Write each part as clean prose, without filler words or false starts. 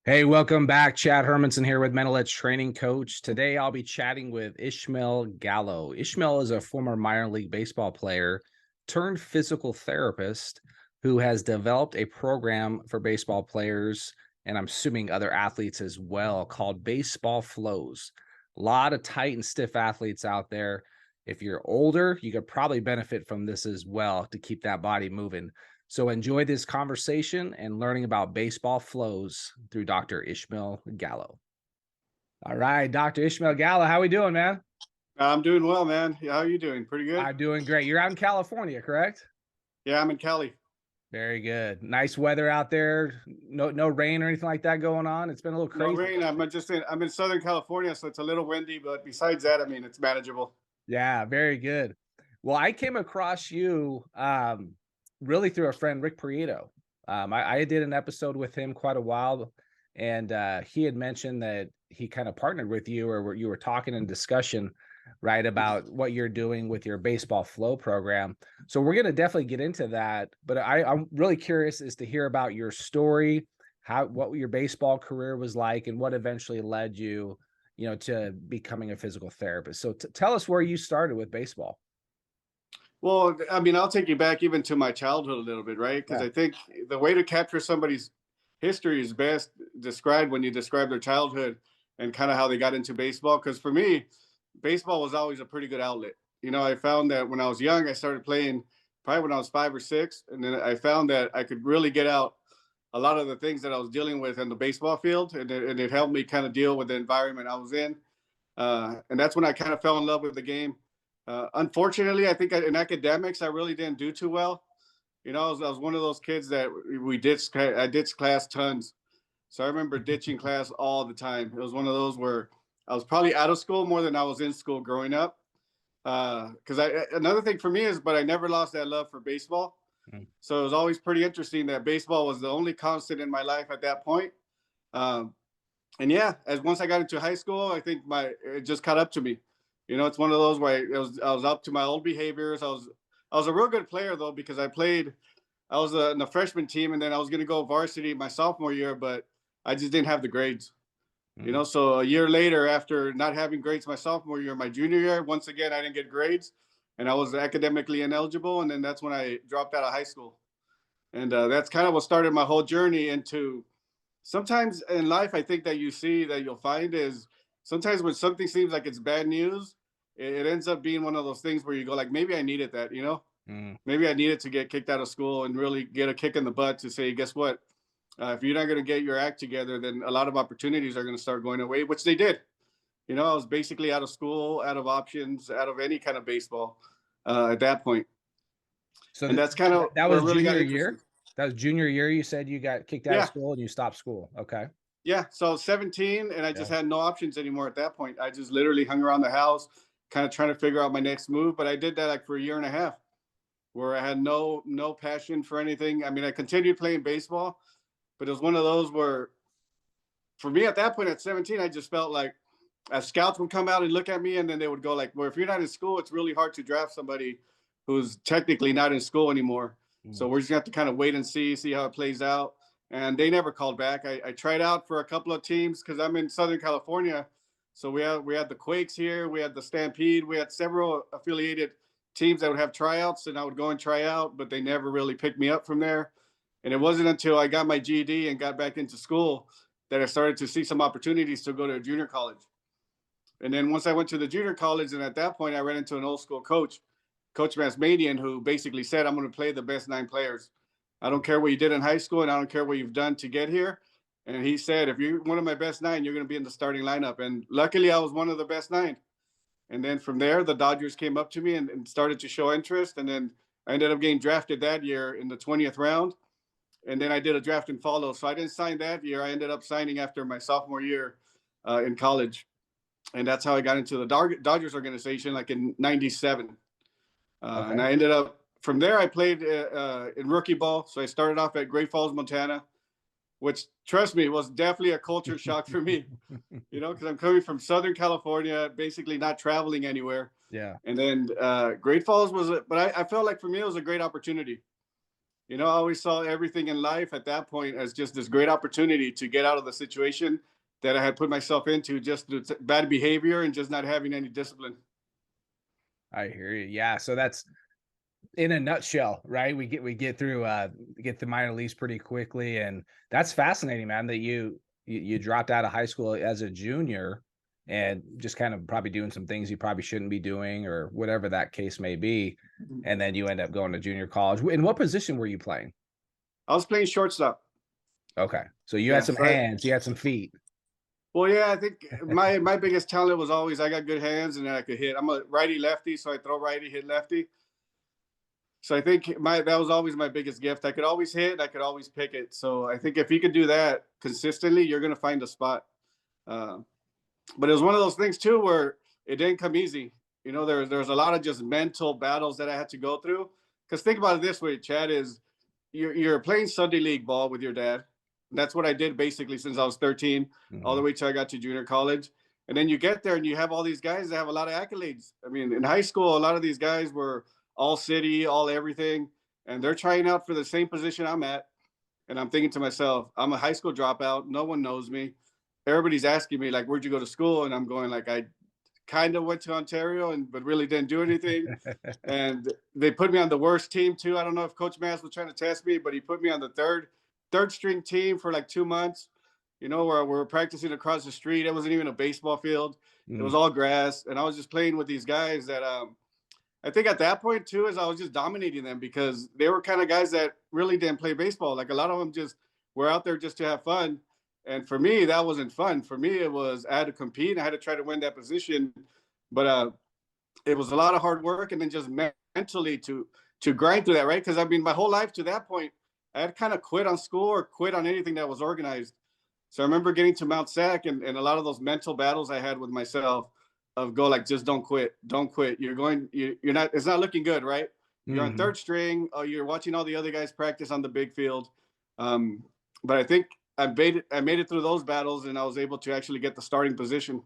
Hey, welcome back. Chad Hermansen here with Mental Edge Training Coach. Today I'll be chatting with Ismael Gallo. Ismael is a former minor league baseball player turned physical therapist who has developed a program for baseball players, and I'm assuming other athletes as well, called Baseball Flows. A lot of tight and stiff athletes out there. If you're older, you could probably benefit from this as well to keep that body moving. So enjoy this conversation and learning about baseball flows through Dr. Ismael Gallo. All right, Dr. Ismael Gallo, how we doing, man? I'm doing well, man. How are you doing? Pretty good? I'm doing great. You're out in California, correct? Yeah, I'm in Cali. Very good. Nice weather out there. No rain or anything like that going on. It's been a little No crazy. rain. I'm in Southern California, so it's a little windy, but besides that, I mean, it's manageable. Yeah, very good. Well, I came across you really through a friend, Rick Prieto. I did an episode with him quite a while, and he had mentioned that he kind of partnered with you, or you were talking in discussion, right, about what you're doing with your baseball flow program. So we're going to definitely get into that. But I'm really curious as to hear about your story, what your baseball career was like, and what eventually led you, to becoming a physical therapist. So tell us where you started with baseball. Well, I mean, I'll take you back even to my childhood a little bit, right? Because Yeah. I think the way to capture somebody's history is best described when you describe their childhood and kind of how they got into baseball. Because for me, baseball was always a pretty good outlet. I found that when I was young, I started playing probably when I was 5 or 6, and then I found that I could really get out a lot of the things that I was dealing with in the baseball field, and it helped me kind of deal with the environment I was in. And that's when I kind of fell in love with the game. Unfortunately, I think in academics, I really didn't do too well. I was one of those kids that I ditched class tons. So I remember ditching class all the time. It was one of those where I was probably out of school more than I was in school growing up. Because another thing for me is, but I never lost that love for baseball. Mm. So it was always pretty interesting that baseball was the only constant in my life at that point. Um, and yeah, as once I got into high school, I think it just caught up to me. It's one of those where I was up to my old behaviors. I was a real good player though, because I was in the freshman team, and then I was going to go varsity my sophomore year, but I just didn't have the grades. Mm. So a year later, after not having grades my sophomore year, my junior year, once again I didn't get grades, and I was academically ineligible, and then that's when I dropped out of high school, and that's kind of what started my whole journey into. Sometimes in life, I think that you'll find is sometimes when something seems like it's bad news, it ends up being one of those things where you go like, maybe I needed that. Mm. Maybe I needed to get kicked out of school and really get a kick in the butt to say, guess what? If you're not going to get your act together, then a lot of opportunities are going to start going away, which they did. I was basically out of school, out of options, out of any kind of baseball at that point. So And that's kind of that where was it really got junior interesting. year. That was junior year. You said you got kicked out of Yeah. school and you stopped school. Okay. Yeah. So I was 17, and I just Yeah. had no options anymore at that point. I just literally hung around the house, kind of trying to figure out my next move. But I did that like for a year and a half, where I had no passion for anything. I mean, I continued playing baseball, but it was one of those where, for me at that point at 17, I just felt like scouts would come out and look at me, and then they would go like, well, if you're not in school, it's really hard to draft somebody who's technically not in school anymore. So Mm. we're just gonna have to kind of wait and see how it plays out. And they never called back. I tried out for a couple of teams because I'm in Southern California. So we had the Quakes here, we had the Stampede, we had several affiliated teams that would have tryouts, and I would go and try out, but they never really picked me up from there. And it wasn't until I got my GED and got back into school that I started to see some opportunities to go to a junior college. And then once I went to the junior college, and at that point, I ran into an old school coach, Coach Masmadian, who basically said, I'm going to play the best 9 players. I don't care what you did in high school, and I don't care what you've done to get here. And he said, if you're one of my best 9, you're going to be in the starting lineup. And luckily, I was one of the best 9. And then from there, the Dodgers came up to me and started to show interest. And then I ended up getting drafted that year in the 20th round. And then I did a draft and follow. So I didn't sign that year. I ended up signing after my sophomore year in college. And that's how I got into the Dodgers organization, like in '97. And Okay. I ended up from there. I played in rookie ball, so I started off at Great Falls, Montana, which, trust me, was definitely a culture shock for me. Because I'm coming from Southern California, basically not traveling anywhere. Yeah. And then Great Falls but I felt like for me it was a great opportunity. I always saw everything in life at that point as just this great opportunity to get out of the situation that I had put myself into, just through bad behavior and just not having any discipline. I hear you. Yeah. So that's in a nutshell, right? We get through get the minor leagues pretty quickly, and that's fascinating, man. That you dropped out of high school as a junior and just kind of probably doing some things you probably shouldn't be doing or whatever that case may be, and then you end up going to junior college. In what position were you playing? I was playing shortstop. Okay, so you had Yeah. some So hands, you had some feet. well, yeah, I think my biggest talent was always I got good hands and I could hit. I'm a righty lefty, so I throw righty, hit lefty. So I think that was always my biggest gift. I could always hit, I could always pick it. So I think if you could do that consistently, you're gonna find a spot. Uh, but it was one of those things too where it didn't come easy. There's a lot of just mental battles that I had to go through. Because think about it this way, Chad, is you're playing Sunday league ball with your dad. That's what I did basically since I was 13, all the Mhm. way till I got to junior college. And then you get there and you have all these guys that have a lot of accolades. I mean, in high school, a lot of these guys were all city, all everything, and they're trying out for the same position I'm at. And I'm thinking to myself, I'm a high school dropout. No one knows me. Everybody's asking me like, "Where'd you go to school?" And I'm going like, "I kind of went to Ontario, and but really didn't do anything." And they put me on the worst team too. I don't know if Coach Mass was trying to test me, but he put me on the third string team for like 2 months. Where we were practicing across the street. It wasn't even a baseball field. It Mm, was all grass, and I was just playing with these guys that I think at that point too, is I was just dominating them because they were kind of guys that really didn't play baseball. Like a lot of them just were out there just to have fun. And for me, that wasn't fun. For me, it was I had to compete. I had to try to win that position. But it was a lot of hard work and then just mentally to grind through that, right? Because I mean, my whole life to that point, I had kind of quit on school or quit on anything that was organized. So I remember getting to Mount Sac and a lot of those mental battles I had with myself of go like, just don't quit, don't quit. You're not, it's not looking good, right? You're on mhm. third string. You're watching all the other guys practice on the big field. Um, but I think I made it through those battles and I was able to actually get the starting position.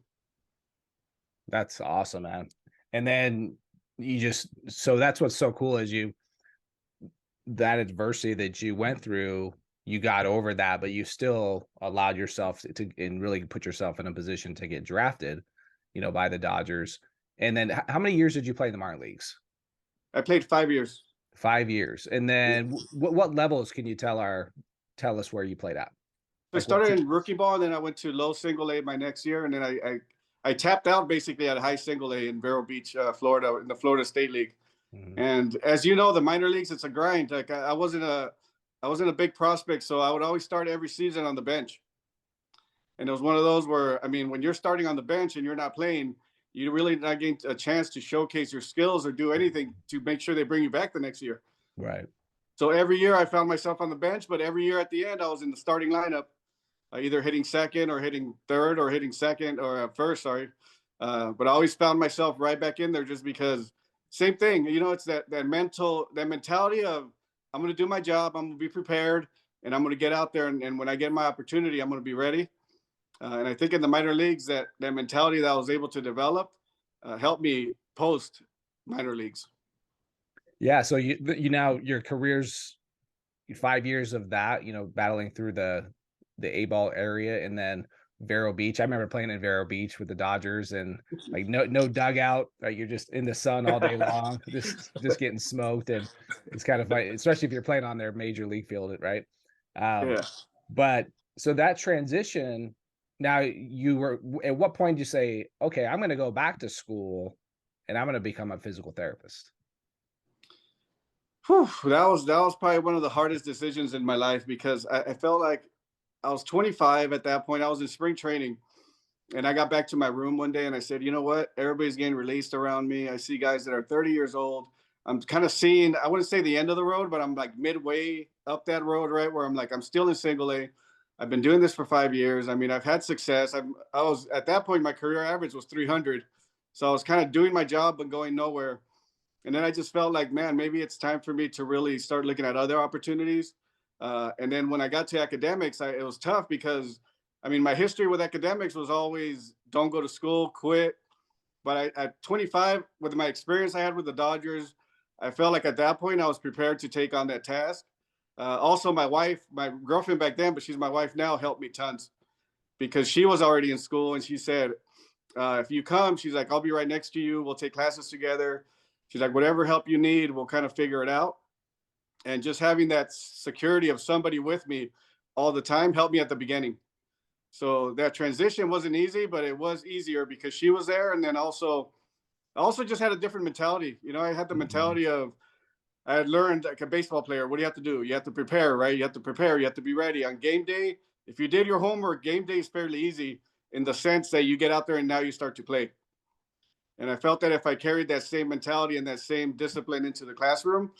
That's awesome, man. And then you just so that's what's so cool is that adversity that you went through, you got over that, but you still allowed yourself to and really put yourself in a position to get drafted, by the Dodgers. And then how many years did you play in the minor leagues? I played 5 years. 5 years. And then what levels can you tell us where you played at? I Like what? started in rookie ball, and then I went to low single A my next year, and then I tapped out basically at high single A in Vero Beach, Florida, in the Florida State League. Mhm. And as you know, the minor leagues, it's a grind. Like I wasn't a big prospect, so I would always start every season on the bench. And it was one of those where, I mean, when you're starting on the bench and you're not playing, you really not getting a chance to showcase your skills or do anything to make sure they bring you back the next year. Right. So every year I found myself on the bench, but every year at the end I was in the starting lineup, either hitting second or hitting third or hitting second or first. Sorry, but I always found myself right back in there just because same thing. It's that mentality of I'm going to do my job, I'm going to be prepared, and I'm going to get out there, and when I get my opportunity, I'm going to be ready. And I think in the minor leagues, that mentality that I was able to develop helped me post minor leagues. Yeah. So you now your career's 5 years of that, battling through the A ball area, and then Vero Beach. I remember playing in Vero Beach with the Dodgers, and like no dugout. You're just in the sun all day long, just getting smoked, and it's kind of funny, especially if you're playing on their major league field, right? Um, Yeah. but so that transition. Now you were at what point did you say, okay, I'm going to go back to school, and I'm going to become a physical therapist? Whew, that was probably one of the hardest decisions in my life because I felt like I was 25 at that point. I was in spring training, and I got back to my room one day and I said, you know what? Everybody's getting released around me. I see guys that are 30 years old. I'm kind of seeing, I wouldn't say the end of the road, but I'm like midway up that road, right? Where I'm like, I'm still in single A. I've been doing this for 5 years. I mean, I've had success. I was at that point, my career average was 300. So I was kind of doing my job, but going nowhere. And then I just felt like, man, maybe it's time for me to really start looking at other opportunities. And then when I got to academics, it was tough because, I mean, my history with academics was always don't go to school, quit. But at 25, with my experience I had with the Dodgers, I felt like at that point I was prepared to take on that task. Also, my wife, my girlfriend back then, but she's my wife now, helped me tons because she was already in school, and she said, if you come, she's like, I'll be right next to you. We'll take classes together. She's like, whatever help you need, we'll kind of figure it out. And just having that security of somebody with me all the time helped me at the beginning. So that transition wasn't easy, but it was easier because she was there. And then I also just had a different mentality. You know, I had the Mhm. mentality of, I had learned like a baseball player, what do you have to do? You have to prepare, right? You have to prepare. You have to be ready on game day. If you did your homework, game day is fairly easy in the sense that you get out there and now you start to play. And I felt that if I carried that same mentality and that same discipline into the classroom,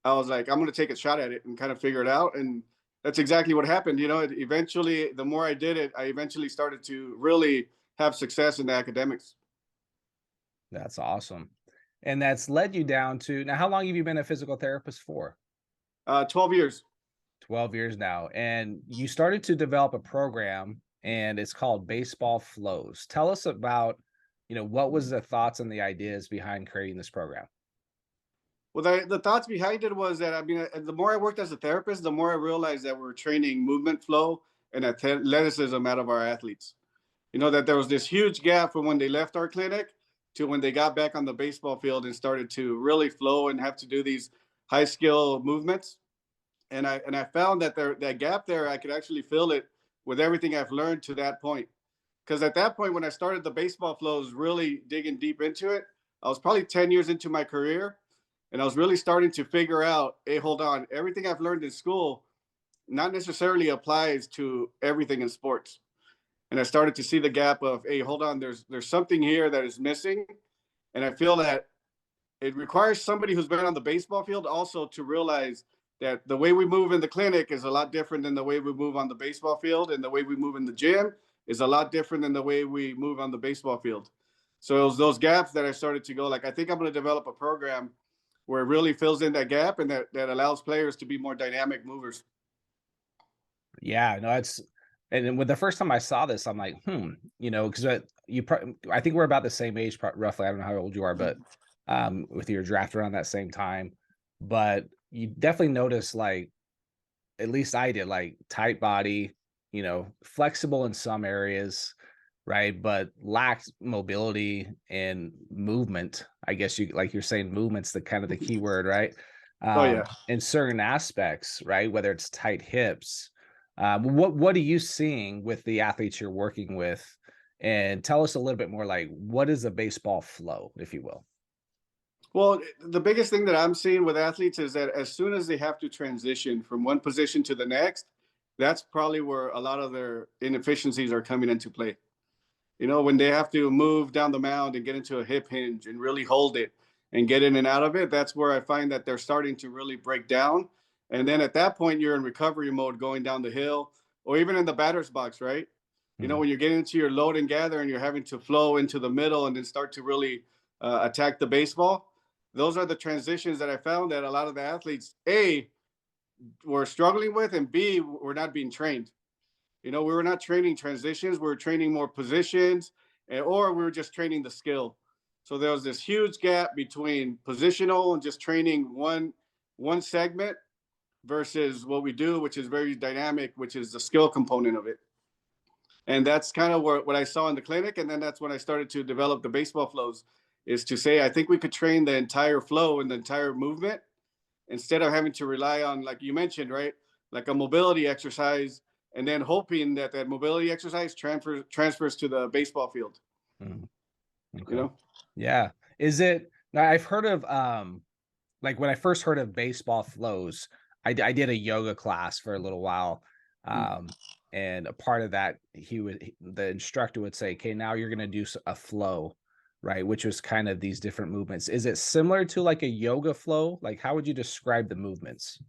I was like, I'm going to take a shot at it and kind of figure it out. And that's exactly what happened. You know, eventually, the more I did it, I eventually started to really have success in the academics. That's awesome. And that's led you down to now, how long have you been a physical therapist for? 12 years. 12 years now. And you started to develop a program and it's called Baseball Flows. Tell us about, what was the thoughts and the ideas behind creating this program? Well, the thoughts behind it was that, I mean, the more I worked as a therapist, the more I realized that we're training movement flow and athleticism out of our athletes. You know, that there was this huge gap from when they left our clinic to when they got back on the baseball field and started to really flow and have to do these high skill movements. And I found that that gap there, I could actually fill it with everything I've learned to that point. Because at that point, when I started the baseball flows, really digging deep into it, I was probably 10 years into my career, and I was really starting to figure out, hey, hold on, everything I've learned in school not necessarily applies to everything in sports. And I started to see the gap of, hey, hold on, there's something here that is missing, and I feel that it requires somebody who's been on the baseball field also to realize that the way we move in the clinic is a lot different than the way we move on the baseball field, and the way we move in the gym is a lot different than the way we move on the baseball field. So it was those gaps that I started to go like, I think I'm going to develop a program where it really fills in that gap and that allows players to be more dynamic movers. Yeah, no, and then with the first time I saw this, I'm like, because I think we're about the same age, roughly. I don't know how old you are, but with your draft around that same time, but you definitely notice, like, at least I did, like, tight body, flexible in some areas, right? But lacked mobility and movement. I guess like you're saying, movement's the kind of the key word, right? Oh yeah. In certain aspects, right? Whether it's tight hips. What are you seeing with the athletes you're working with? And tell us a little bit more, like, what is a baseball flow, if you will? Well, the biggest thing that I'm seeing with athletes is that as soon as they have to transition from one position to the next, that's probably where a lot of their inefficiencies are coming into play. You know, when they have to move down the mound and get into a hip hinge and really hold it and get in and out of it, that's where I find that they're starting to really break down. And then at that point, you're in recovery mode going down the hill or even in the batter's box, right? You know, Mhm. when you're getting into your load and gather and you're having to flow into the middle and then start to really attack the baseball, those are the transitions that I found that a lot of the athletes, A, were struggling with, and B, were not being trained. You know, we were not training transitions, we were training more positions, or we were just training the skill. So there was this huge gap between positional and just training one segment versus what we do, which is very dynamic, which is the skill component of it. And that's kind of what I saw in the clinic. And then that's when I started to develop the baseball flows, is to say, I think we could train the entire flow and the entire movement instead of having to rely on, like you mentioned, right? Like a mobility exercise, and then hoping that that mobility exercise transfers to the baseball field, Mhm. you Okay. know? Yeah. Is it now I've heard of like when I first heard of baseball flows, I did a yoga class for a little while. Um and a part of that the instructor would say, "Okay, now you're going to do a flow." Right, which was kind of these different movements. Is it similar to like a yoga flow? Like, how would you describe the movements?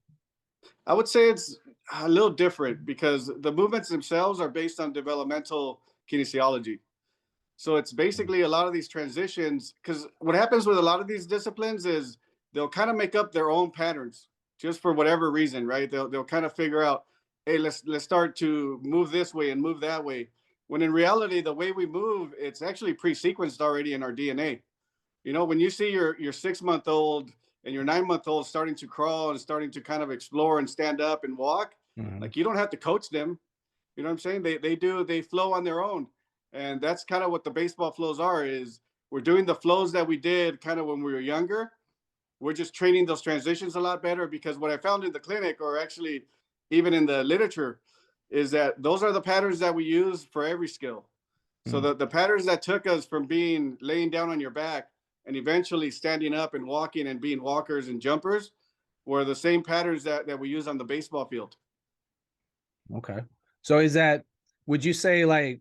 I would say it's a little different because the movements themselves are based on developmental kinesiology. So it's Mm. basically a lot of these transitions. Because what happens with a lot of these disciplines is they'll kind of make up their own patterns just for whatever reason, right? They'll kind of figure out, hey, let's start to move this way and move that way. When in reality, the way we move, it's actually pre-sequenced already in our DNA. You know, when you see your 6 month old and your 9-month-old starting to crawl and starting to kind of explore and stand up and walk, Mhm. like you don't have to coach them. You know what I'm saying? They flow on their own. And that's kind of what the baseball flows are, is we're doing the flows that we did kind of when we were younger. We're just training those transitions a lot better, because what I found in the clinic, or actually even in the literature, is that those are the patterns that we use for every skill. So Mm. the patterns that took us from being laying down on your back and eventually standing up and walking and being walkers and jumpers were the same patterns that we use on the baseball field. Okay. So is that, would you say like,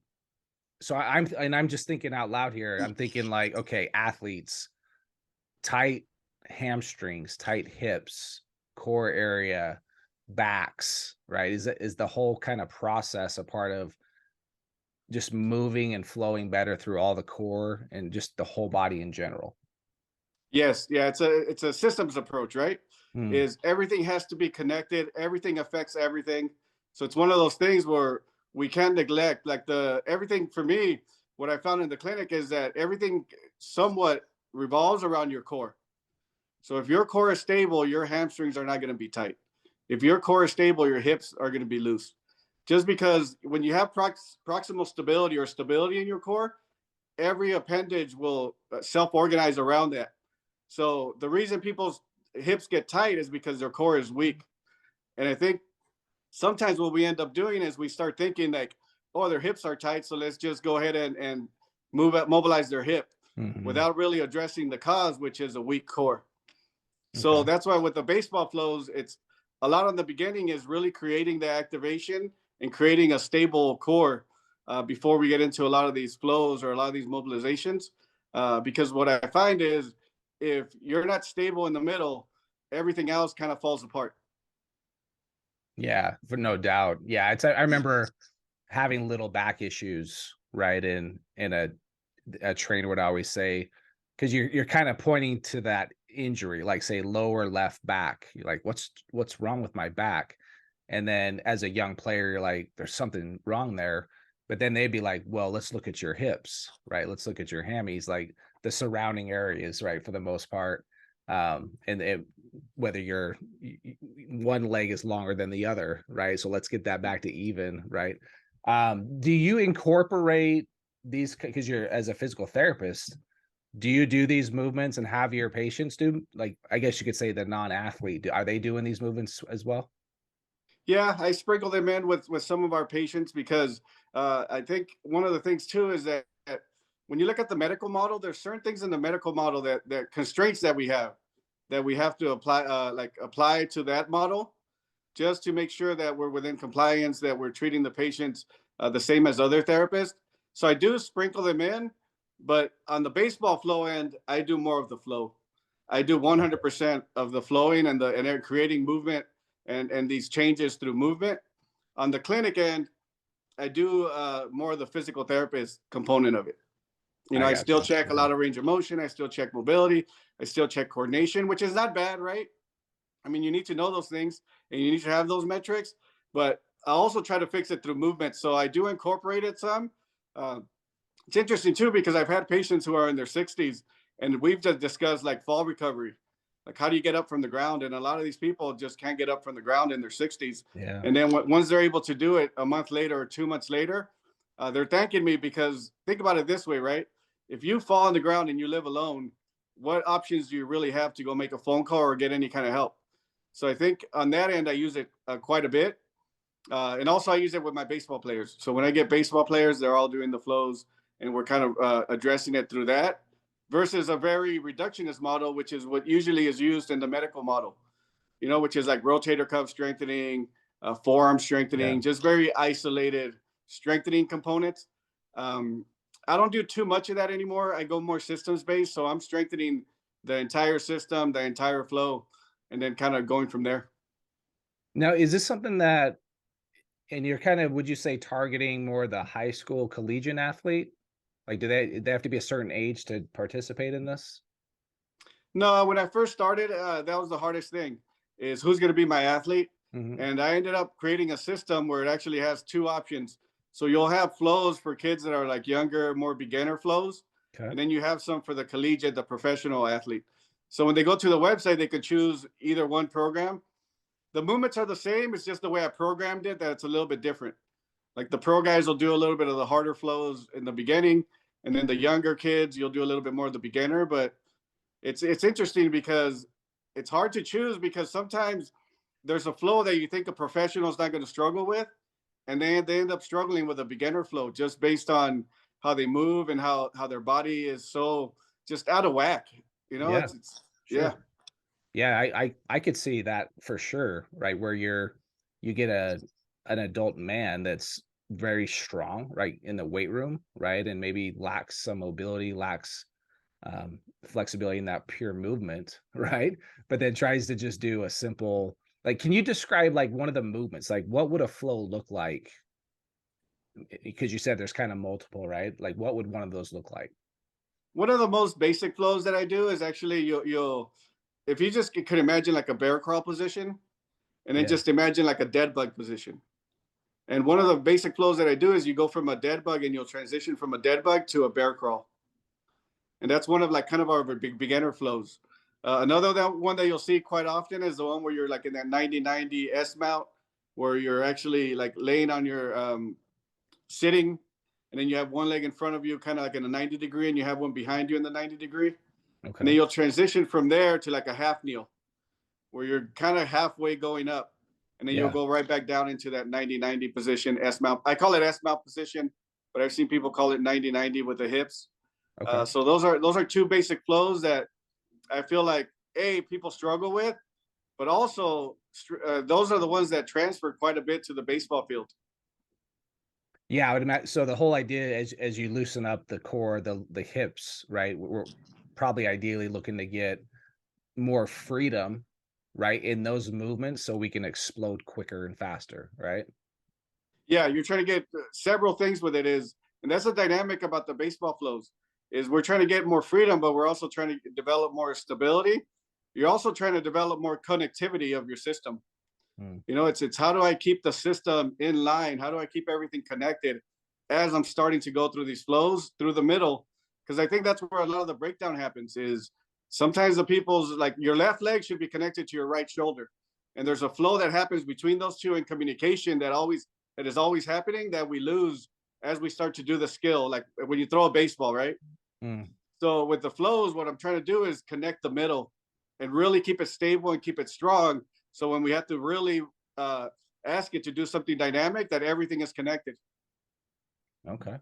so I'm just thinking out loud here. I'm thinking like, okay, athletes, tight hamstrings, tight hips, core area, backs, right? Is the whole kind of process a part of just moving and flowing better through all the core and just the whole body in general? Yes, yeah, it's a systems approach, right? Mm, Is everything has to be connected, everything affects everything. So it's one of those things where we can't neglect, like, the everything. For me, what I found in the clinic is that everything somewhat revolves around your core. So if your core is stable, your hamstrings are not going to be tight. If your core is stable, your hips are going to be loose. Just because when you have proximal stability or stability in your core, every appendage will self-organize around that. So the reason people's hips get tight is because their core is weak. And I think sometimes what we end up doing is we start thinking like, oh, their hips are tight, so let's just go ahead and mobilize their hip, mhm. without really addressing the cause, which is a weak core. So Okay. that's why with the baseball flows, it's a lot on the beginning is really creating the activation and creating a stable core, before we get into a lot of these flows or a lot of these mobilizations. Because what I find is, if you're not stable in the middle, everything else kind of falls apart. Yeah, for no doubt. Yeah, I remember having little back issues, right? In a trainer would always say, because you're kind of pointing to that injury, like say lower left back. You're like, what's wrong with my back? And then as a young player, you're like, there's something wrong there. But then they'd be like, well, let's look at your hips, right? Let's look at your hammies, like the surrounding areas, right? For the most part. And whether one leg is longer than the other, right? So let's get that back to even, right? Do you incorporate these, because you're as a physical therapist, do you do these movements and have your patients do, like, I guess you could say the non-athlete, are they doing these movements as well? Yeah, I sprinkle them in with some of our patients, because I think one of the things too is that when you look at the medical model, there's certain things in the medical model that constraints that we have to apply, like apply to that model, just to make sure that we're within compliance, that we're treating the patients the same as other therapists. So I do sprinkle them in, but on the baseball flow end, I do more of the flow. I do Okay. 100% of the flowing and they're creating movement and these changes through movement. On the clinic end, I do more of the physical therapist component of it. You know, I I still gotcha. check a Okay. lot of range of motion. I still check mobility. I still check coordination, which is not bad, right? I mean, you need to know those things and you need to have those metrics, but I also try to fix it through movement. So I do incorporate it some. Uh, it's interesting too, because I've had patients who are in their 60s and we've just discussed like fall recovery. Like, how do you get up from the ground? And a lot of these people just can't get up from the ground in their 60s. Yeah. And then once they're able to do it a month later or 2 months later, they're thanking me, because think about it this way, right? If you fall on the ground and you live alone, what options do you really have to go make a phone call or get any kind of help? So I think on that end, I use it quite a bit. And also, I use it with my baseball players. So when I get baseball players, they're all doing the flows, and we're kind of addressing it through that, versus a very reductionist model, which is what usually is used in the medical model, you know, which is like rotator cuff strengthening, forearm Yeah. strengthening, just very isolated strengthening components. Um, I don't do too much of that anymore. I go more systems based. So I'm strengthening the entire system, the entire flow, and then kind of going from there. Now, is this something that, and you're kind of, would you say targeting more the high school collegiate athlete? Like, do they have to be a certain age to participate in this? No, when I first started, that was the hardest thing, is who's going to be my athlete. Mhm. And I ended up creating a system where it actually has two options. So you'll have flows for kids that are like younger, more beginner flows. Okay. And then you have some for the collegiate, the professional athlete. So when they go to the website, they could choose either one program. The movements are the same. It's just the way I programmed it that it's a little bit different. Like the pro guys will do a little bit of the harder flows in the beginning, and then the younger kids, you'll do a little bit more of the beginner. But it's interesting because it's hard to choose because sometimes there's a flow that you think a professional is not going to struggle with, and they end up struggling with a beginner flow just based on how they move and how their body is so just out of whack. You know, Yeah, it's yeah. sure. Yeah, I could see that for sure, right? Where you get an adult man that's very strong, right, in the weight room, right, and maybe lacks some mobility, lacks flexibility in that pure movement, right? But then tries to just do a simple, like, can you describe like one of the movements? Like, what would a flow look like? Because you said there's kind of multiple, right? Like, what would one of those look like? One of the most basic flows that I do is actually you'll if you just could imagine like a bear crawl position, and then Yeah. just imagine like a dead bug position. And one of the basic flows that I do is you go from a dead bug and you'll transition from a dead bug to a bear crawl. And that's one of like kind of our big beginner flows. Another one that you'll see quite often is the one where you're like in that 90-90 S mount, where you're actually like laying on your sitting, and then you have one leg in front of you, kind of like in a 90 degree, and you have one behind you in the 90 degree. And then Okay. you'll transition from there to like a half kneel, where you're kind of halfway going up, and then you'll Yeah. go right back down into that 90-90 position, S mount. I call it S mount position, but I've seen people call it 90-90 with the hips. Okay. So those are two basic flows that I feel like people struggle with, but also those are the ones that transfer quite a bit to the baseball field. Yeah, I would imagine. So the whole idea, as you loosen up the core, the hips, right? We're probably ideally looking to get more freedom, right, in those movements, so we can explode quicker and faster, right? Yeah, you're trying to get several things with it is, and that's the dynamic about the baseball flows is we're trying to get more freedom, but we're also trying to develop more stability. You're also trying to develop more connectivity of your system. Mm, You know, it's how do I keep the system in line? How do I keep everything connected as I'm starting to go through these flows through the middle? Because I think that's where a lot of the breakdown happens is sometimes the people's like your left leg should be connected to your right shoulder. And there's a flow that happens between those two in communication that is always happening that we lose as we start to do the skill, like when you throw a baseball, right? mm. So with the flows, what I'm trying to do is connect the middle and really keep it stable and keep it strong. So when we have to really uh, ask it to do something dynamic, that everything is connected. Okay.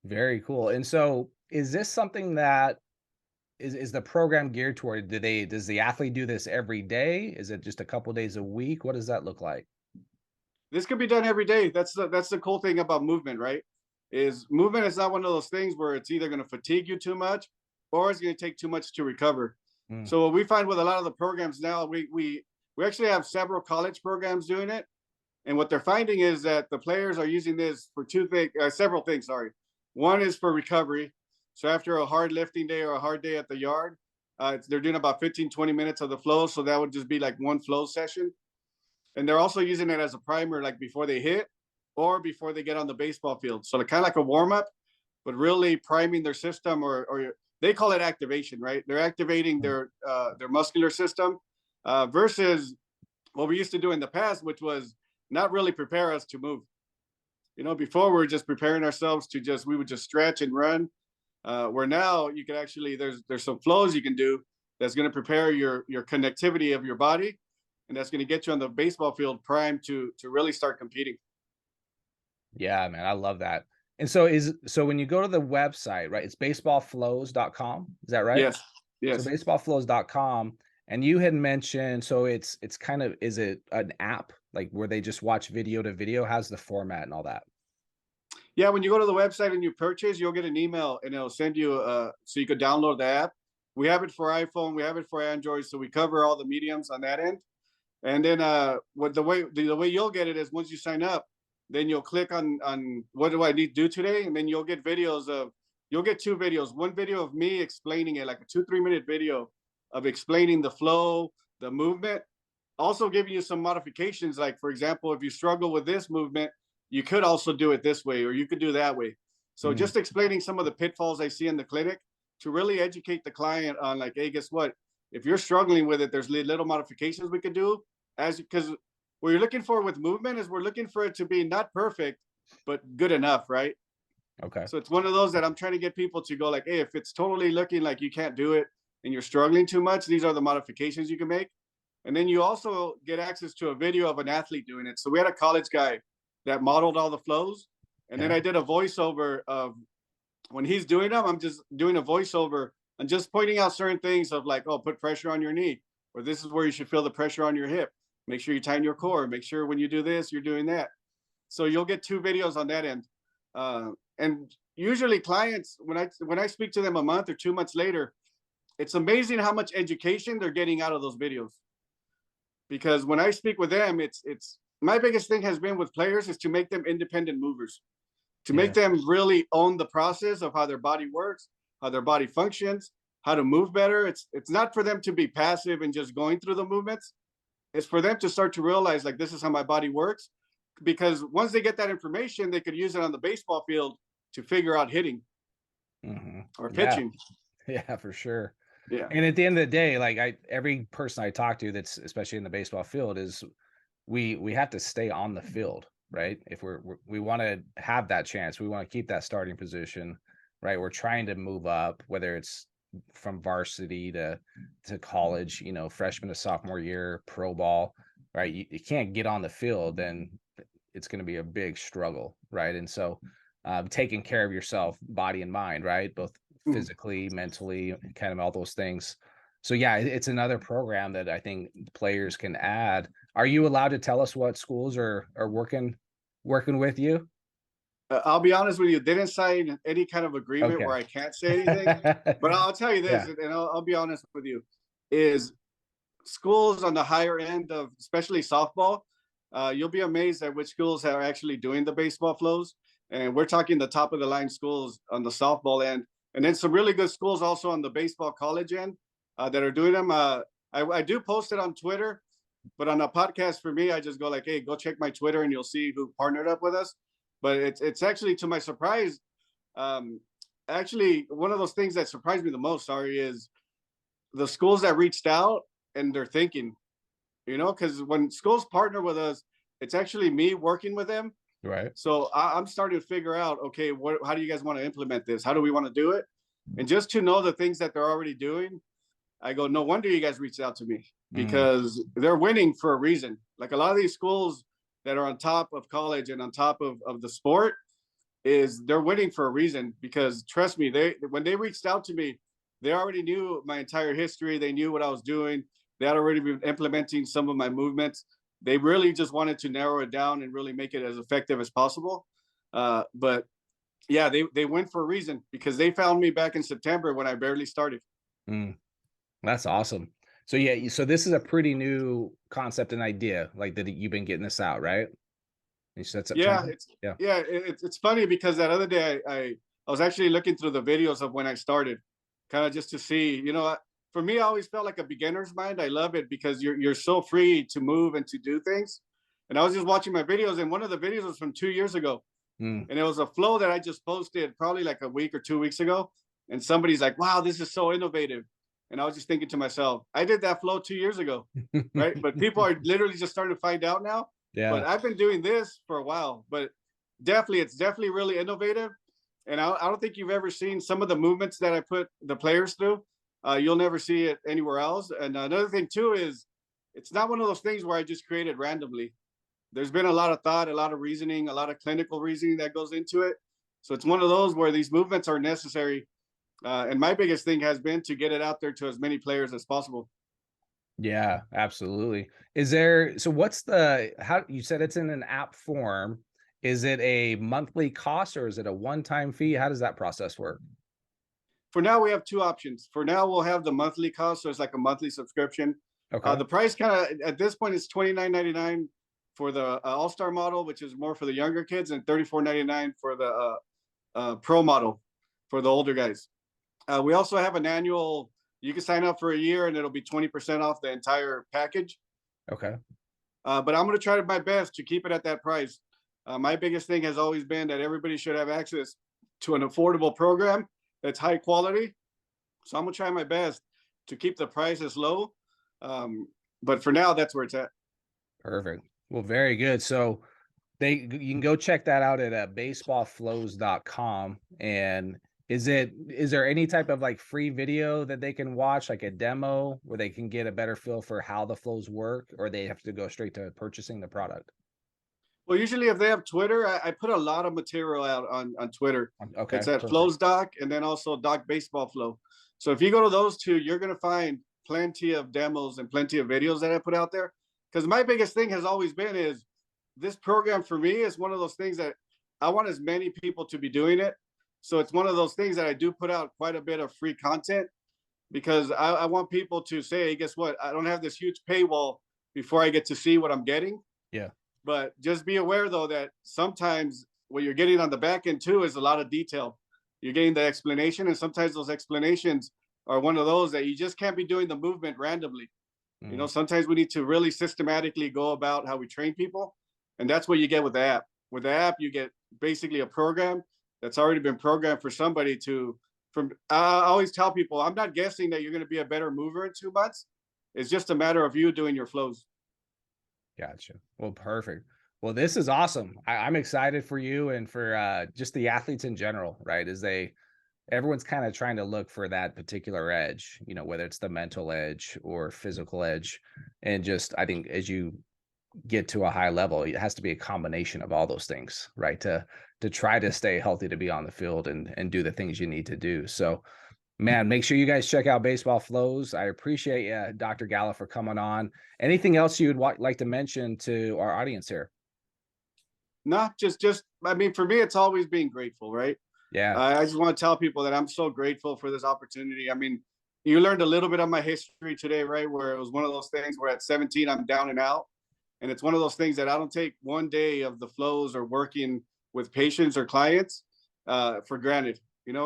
Very cool. And so is this something that is the program geared toward? Does the athlete do this every day? Is it just a couple days a week? What does that look like? This could be done every day. That's the cool thing about movement, right? Is movement is not one of those things where it's either going to fatigue you too much or it's going to take too much to recover. Mm, So what we find with a lot of the programs now, we actually have several college programs doing it. And what they're finding is that the players are using this for several things. Sorry, one is for recovery. So after a hard lifting day or a hard day at the yard, they're doing about 15-20 minutes of the flow. So that would just be like one flow session. And they're also using it as a primer, like before they hit or before they get on the baseball field. So kind of like a warm up, but really priming their system, or they call it activation, right? They're activating mm. their muscular system versus what we used to do in the past, which was not really prepare us to move. You know, before we were just preparing ourselves to we would just stretch and run. Where now you can actually there's some flows you can do that's going to prepare your connectivity of your body, and that's going to get you on the baseball field primed to really start competing. Yeah, man, I love that. And so when you go to the website, right, it's baseballflows.com. Is that right? Yes, So yes. baseballflows.com, and you had mentioned, so it's kind of, is it an app like where they just watch video to video? How's the format and all that? Yeah, when you go to the website and you purchase, you'll get an email and it'll send you so you could download the app. We have it for iPhone, we have it for Android, so we cover all the mediums on that end. And then what the way you'll get it is once you sign up, then you'll click on what do I need to do today, and then you'll get two videos. One video of me explaining it, like a 2-3 minute video of explaining the flow, the movement, also giving you some modifications. Like for example, if you struggle with this movement, you could also do it this way, or you could do that way. So Mm, just explaining some of the pitfalls I see in the clinic to really educate the client on like, hey, guess what? if you're struggling with it, there's little modifications we could do, as because what you're looking for with movement is we're looking for it to be not perfect, but good enough, right? Okay. So it's one of those that I'm trying to get people to go like, hey, if it's totally looking like you can't do it and you're struggling too much, these are the modifications you can make. And then you also get access to a video of an athlete doing it. So we had a college guy that modeled all the flows. And then Yeah. I did a voiceover of when he's doing them, I'm just doing a voiceover and just pointing out certain things of like, oh, put pressure on your knee, or this is where you should feel the pressure on your hip. Make sure you tighten your core. Make sure when you do this, you're doing that. So you'll get 2 videos on that end. And usually clients, when I speak to them a month or 2 months later, it's amazing how much education they're getting out of those videos. Because when I speak with them, it's my biggest thing has been with players is to make them independent movers, to make Yeah. them really own the process of how their body works, how their body functions, how to move better. It's not for them to be passive and just going through the movements. It's for them to start to realize like this is how my body works. Because once they get that information, they could use it on the baseball field to figure out hitting or Yeah. pitching. Yeah, for sure. Yeah. And at the end of the day, like every person I talk to that's especially in the baseball field is we have to stay on the field, right? If we want to have that chance, we want to keep that starting position, right? We're trying to move up, whether it's from varsity to college, freshman to sophomore year, pro ball, right? You can't get on the field, then it's going to be a big struggle, right? And so taking care of yourself, body and mind, right? Both Mhm. physically, mentally, kind of all those things. So yeah, it's another program that I think players can add. Are you allowed to tell us what schools are working with you? I'll be honest with you, they didn't sign any kind of agreement Okay. where I can't say anything. But I'll tell you this, Yeah. and I'll be honest with you, is schools on the higher end of especially softball, you'll be amazed at which schools are actually doing the baseball flows. And we're talking the top of the line schools on the softball end, and then some really good schools also on the baseball college end that are doing them. I do post it on Twitter, but on a podcast for me, I just go like, hey, go check my Twitter and you'll see who partnered up with us. But it's actually to my surprise, um, actually one of those things that surprised me the most, sorry, is the schools that reached out and they're thinking, because when schools partner with us, it's actually me working with them. Right. So I'm starting to figure out, okay, how do you guys want to implement this? How do we want to do it? And just to know the things that they're already doing, I go, no wonder you guys reached out to me Mm, because they're winning for a reason. Like a lot of these schools that are on top of college and on top of the sport is they're winning for a reason because trust me, when they reached out to me, they already knew my entire history. They knew what I was doing. They had already been implementing some of my movements. They really just wanted to narrow it down and really make it as effective as possible. But yeah, they went for a reason because they found me back in September when I barely started. mm, that's awesome. So yeah, so this is a pretty new concept and idea, like that you've been getting this out, right? You said Yeah, September? Yeah. it's funny because that other day I was actually looking through the videos of when I started, kind of just to see, for me, I always felt like a beginner's mind. I love it because you're so free to move and to do things. And I was just watching my videos, and one of the videos was from 2 years ago, Mm. and it was a flow that I just posted probably like a week or 2 weeks ago. And somebody's like, "Wow, this is so innovative," and I was just thinking to myself, "I did that flow 2 years ago, right?" But people are literally just starting to find out now. But Yeah. I've been doing this for a while, but it's definitely really innovative. And I don't think you've ever seen some of the movements that I put the players through. You'll never see it anywhere else. And another thing too is it's not one of those things where I just created randomly. There's been a lot of thought, a lot of reasoning, a lot of clinical reasoning that goes into it. So it's one of those where these movements are necessary. And my biggest thing has been to get it out there to as many players as possible. Yeah, absolutely. Is there so what's the how you said it's in an app form? Is it a monthly cost or is it a one-time fee? How does that process work? For now, we have two options. For now, we'll have the monthly cost, so it's like a monthly subscription. Okay. The price kind of at this point is $29.99 for the All Star model, which is more for the younger kids, and $34.99 for the Pro model for the older guys. We also have an annual. You can sign up for a year, and it'll be 20% off the entire package. Okay. But I'm going to try my best to keep it at that price. My biggest thing has always been that everybody should have access to an affordable program that's high quality. So I'm gonna try my best. to keep the prices low. But for now, that's where it's at. Perfect. Well, very good. So you can go check that out at baseballflows.com. And is there any type of like free video that they can watch, like a demo where they can get a better feel for how the flows work, or they have to go straight to purchasing the product? Well, usually if they have Twitter, I put a lot of material out on Twitter. Okay, It's at perfect. Flows Doc and then also Doc Baseball Flow. So if you go to those two, you're going to find plenty of demos and plenty of videos that I put out there. Because my biggest thing has always been is this program for me is one of those things that I want as many people to be doing it. So it's one of those things that I do put out quite a bit of free content because I want people to say, hey, guess what? I don't have this huge paywall before I get to see what I'm getting. Yeah. But just be aware though that sometimes what you're getting on the back end too is a lot of detail. You're getting the explanation, and sometimes those explanations are one of those that you just can't be doing the movement randomly. You know, Mm, sometimes we need to really systematically go about how we train people, and that's what you get with the app. With the app, you get basically a program that's already been programmed for somebody to. From I always tell people, I'm not guessing that you're going to be a better mover in 2 months. It's just a matter of you doing your flows. gotcha. Well, perfect. Well, this is awesome. I'm excited for you and for just the athletes in general, right? Everyone's kind of trying to look for that particular edge, whether it's the mental edge or physical edge. And just, I think as you get to a high level, it has to be a combination of all those things, right? To try to stay healthy, to be on the field and do the things you need to do. So, man, make sure you guys check out Baseball Flows. I appreciate Dr. Gallo for coming on. Anything else you would like to mention to our audience here? No, just I mean, for me, it's always being grateful, right? Yeah. I just want to tell people that I'm so grateful for this opportunity. I mean, you learned a little bit of my history today, right? Where it was one of those things where at 17, I'm down and out. And it's one of those things that I don't take one day of the flows or working with patients or clients for granted,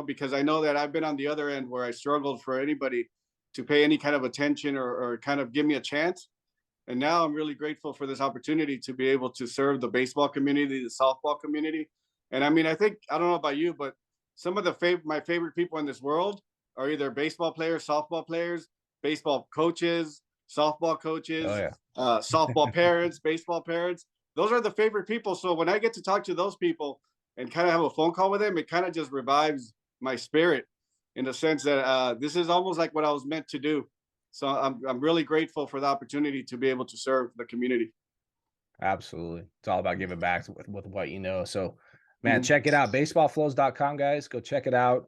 because I know that I've been on the other end where I struggled for anybody to pay any kind of attention or kind of give me a chance. And now I'm really grateful for this opportunity to be able to serve the baseball community, the softball community. And I mean, I don't know about you, but some of my favorite people in this world are either baseball players, softball players, baseball coaches, softball Oh coaches, yeah. softball parents, baseball parents. Those are the favorite people. So when I get to talk to those people and kind of have a phone call with them, it kind of just revives my spirit in the sense that this is almost like what I was meant to do. So I'm really grateful for the opportunity to be able to serve the community. Absolutely. It's all about giving back with what you know. So, man, Mhm. check it out. Baseballflows.com, guys. Go check it out.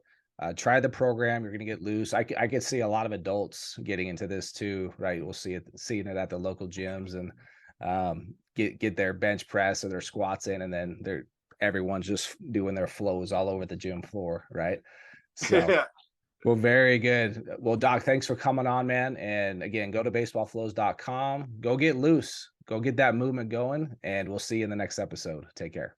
Try the program. You're going to get loose. I could see a lot of adults getting into this too, right? We'll seeing it at the local gyms and get their bench press or their squats in, and then everyone's just doing their flows all over the gym floor, right? So, Yeah. well, very good. Well, Doc, thanks for coming on, man. And again, go to baseballflows.com. Go get loose. Go get that movement going, and we'll see you in the next episode. Take care.